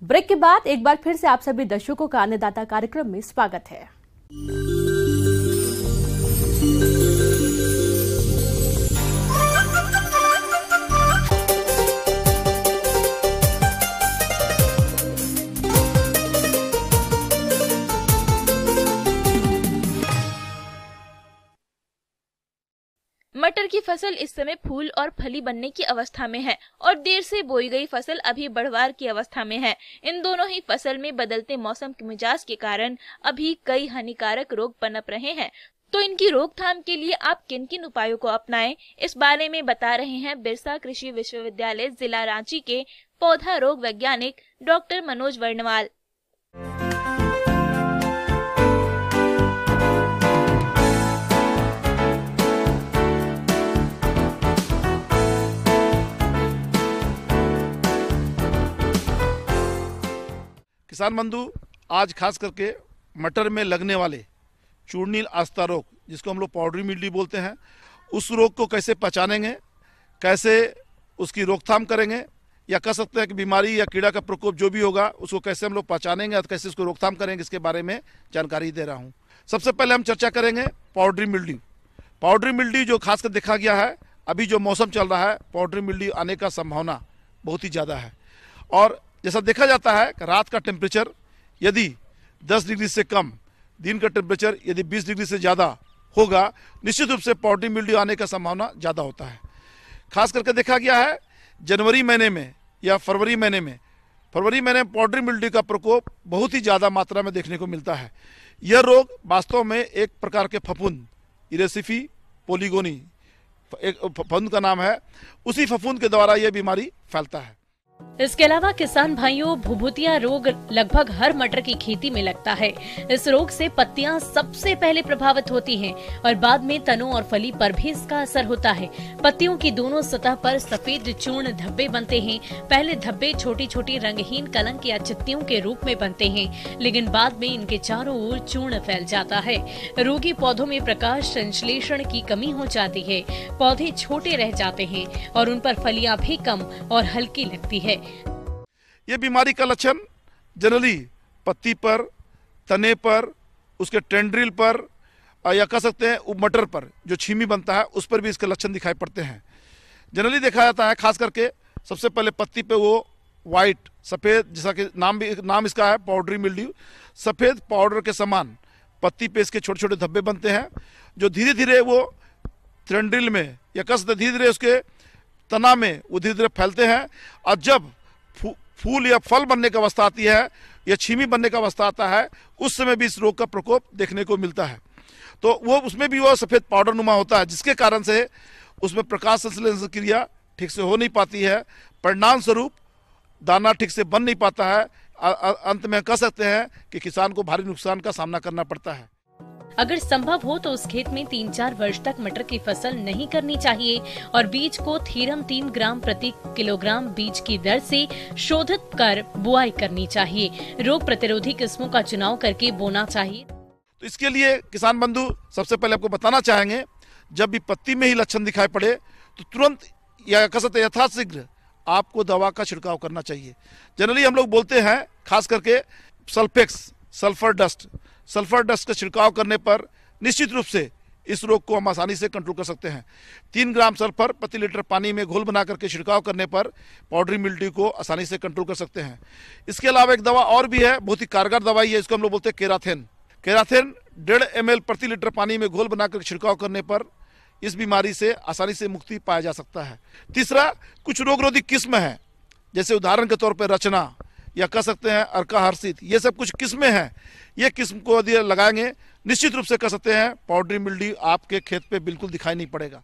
Break के बाद एक बार फिर से आप सभी दर्शकों का अन्नदाता कार्यक्रम में स्वागत है। मटर की फसल इस समय फूल और फली बनने की अवस्था में है और देर से बोई गई फसल अभी बढ़वार की अवस्था में है। इन दोनों ही फसल में बदलते मौसम के मिजाज के कारण अभी कई हानिकारक रोग पनप रहे हैं। तो इनकी रोकथाम के लिए आप किन किन उपायों को अपनाएं, इस बारे में बता रहे हैं बिरसा कृषि विश्वविद्यालय जिला रांची के पौधा रोग वैज्ञानिक डॉक्टर मनोज वर्णवाल। किसान बंधु, आज खास करके मटर में लगने वाले चूर्णील आस्था रोग, जिसको हम लोग पाउडरी मिल्ड्यू बोलते हैं, उस रोग को कैसे पहचानेंगे, कैसे उसकी रोकथाम करेंगे, या कह सकते हैं कि बीमारी या कीड़ा का प्रकोप जो भी होगा उसको कैसे हम लोग पहचानेंगे और कैसे उसको रोकथाम करेंगे, इसके बारे में जानकारी दे रहा हूँ। सबसे पहले हम चर्चा करेंगे पाउडरी मिल्ड्यू। पाउडरी मिल्ड्यू जो खासकर देखा गया है, अभी जो मौसम चल रहा है, पाउडरी मिल्ड्यू आने का संभावना बहुत ही ज़्यादा है। और जैसा देखा जाता है कि रात का टेम्परेचर यदि 10 डिग्री से कम, दिन का टेम्परेचर यदि 20 डिग्री से ज़्यादा होगा, निश्चित रूप से पाउडरी मिल्ड्यू आने का संभावना ज़्यादा होता है। खास करके देखा गया है जनवरी महीने में या फरवरी महीने में पाउडरी मिल्ड्यू का प्रकोप बहुत ही ज़्यादा मात्रा में देखने को मिलता है। यह रोग वास्तव में एक प्रकार के फफूंद, इरेसिफी पोलिगोनी एक फफूंद का नाम है, उसी फफूंद के द्वारा यह बीमारी फैलता है। इसके अलावा किसान भाइयों, भुभुतिया रोग लगभग हर मटर की खेती में लगता है। इस रोग से पत्तियां सबसे पहले प्रभावित होती हैं और बाद में तनों और फली पर भी इसका असर होता है। पत्तियों की दोनों सतह पर सफेद चूर्ण धब्बे बनते हैं। पहले धब्बे छोटी छोटी रंगहीन कलंक या चित्तियों के रूप में बनते हैं, लेकिन बाद में इनके चारों ओर चूर्ण फैल जाता है। रोगी पौधों में प्रकाश संश्लेषण की कमी हो जाती है, पौधे छोटे रह जाते हैं और उन पर फलियां भी कम और हल्की लगती है। ये बीमारी का लक्षण जनरली पत्ती पर, तने पर, उसके टेंड्रिल पर, या कह सकते हैं मटर पर जो छीमी बनता है उस पर भी इसके लक्षण दिखाई पड़ते हैं। जनरली देखा जाता है खास करके सबसे पहले पत्ती पे वो वाइट सफ़ेद, जैसा कि नाम इसका है पाउडरी मिल्ड्यू, सफ़ेद पाउडर के समान पत्ती पे इसके छोटे छोटे धब्बे बनते हैं, जो धीरे धीरे वो टेंड्रिल में या कह सकते धीरे धीरे उसके तना में वो धीरे धीरे फैलते हैं। और जब फूल या फल बनने की अवस्था आती है या छीमी बनने का अवस्था आता है, उस समय भी इस रोग का प्रकोप देखने को मिलता है। तो वो उसमें भी वो सफ़ेद पाउडर नुमा होता है, जिसके कारण से उसमें प्रकाश संश्लेषण क्रिया ठीक से हो नहीं पाती है, परिणाम स्वरूप दाना ठीक से बन नहीं पाता है। अंत में कह सकते हैं कि किसान को भारी नुकसान का सामना करना पड़ता है। अगर संभव हो तो उस खेत में 3-4 वर्ष तक मटर की फसल नहीं करनी चाहिए और बीज को थीरम 3 ग्राम प्रति किलोग्राम बीज की दर से शोधित कर बुआई करनी चाहिए। रोग प्रतिरोधी किस्मों का चुनाव करके बोना चाहिए। तो इसके लिए किसान बंधु सबसे पहले आपको बताना चाहेंगे, जब भी पत्ती में ही लक्षण दिखाई पड़े तो तुरंत या कह सकते यथाशीघ्र आपको दवा का छिड़काव करना चाहिए। जनरली हम लोग बोलते हैं खास करके सल्फेक्स, सल्फर डस्ट का छिड़काव करने पर निश्चित रूप से इस रोग को हम आसानी से कंट्रोल कर सकते हैं। 3 ग्राम सल्फर प्रति लीटर पानी में घोल बना करके छिड़काव करने पर पाउडरी मिल्ड्यू को आसानी से कंट्रोल कर सकते हैं। इसके अलावा एक दवा और भी है, बहुत ही कारगर दवाई है, इसको हम लोग बोलते हैं केराथेन। 1.5 ml प्रति लीटर पानी में घोल बनाकर छिड़काव करने पर इस बीमारी से आसानी से मुक्ति पाया जा सकता है। तीसरा, कुछ रोगरोधी किस्म है, जैसे उदाहरण के तौर पर रचना या कह सकते हैं अर्का हर्षित, ये सब कुछ किस्में हैं। ये किस्म को यदि लगाएंगे, निश्चित रूप से कह सकते हैं पाउडरी मिल्ड्यू आपके खेत पे बिल्कुल दिखाई नहीं पड़ेगा।